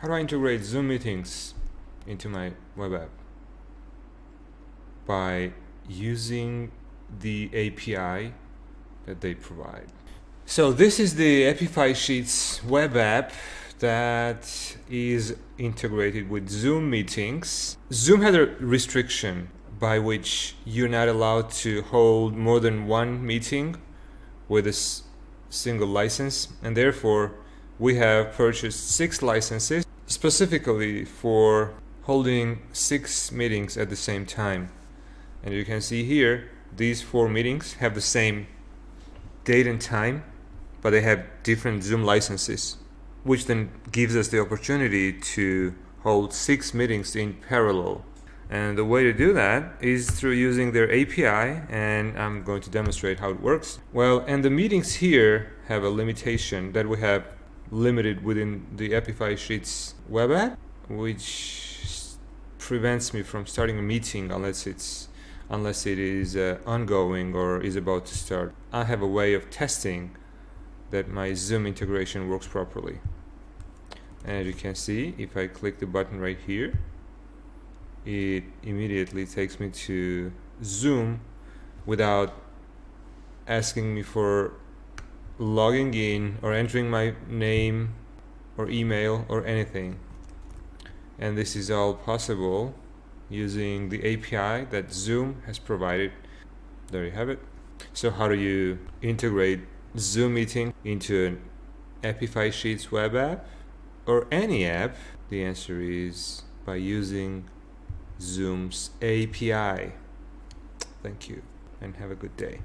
How do I integrate Zoom meetings into my web app? By using the API that they provide. So this is the Appify Sheets web app that is integrated with Zoom meetings. Zoom had a restriction by which you're not allowed to hold more than one meeting with a single license, and therefore we have purchased 6 licenses specifically for holding 6 meetings at the same time. And you can see here these 4 meetings have the same date and time, but they have different Zoom licenses, which then gives us the opportunity to hold 6 meetings in parallel. And the way to do that is through using their API, and I'm going to demonstrate how it works. Well, and the meetings here have a limitation that we have limited within the Appify Sheets web app, which prevents me from starting a meeting unless it is ongoing or is about to start. I have a way of testing that my Zoom integration works properly. And as you can see, if I click the button right here, it immediately takes me to Zoom without asking me for logging in or entering my name or email or anything. And this is all possible using the API that Zoom has provided. There you have it. So how do you integrate Zoom meeting into an Appify Sheets web app or any app? The answer is by using Zoom's API. Thank you and have a good day.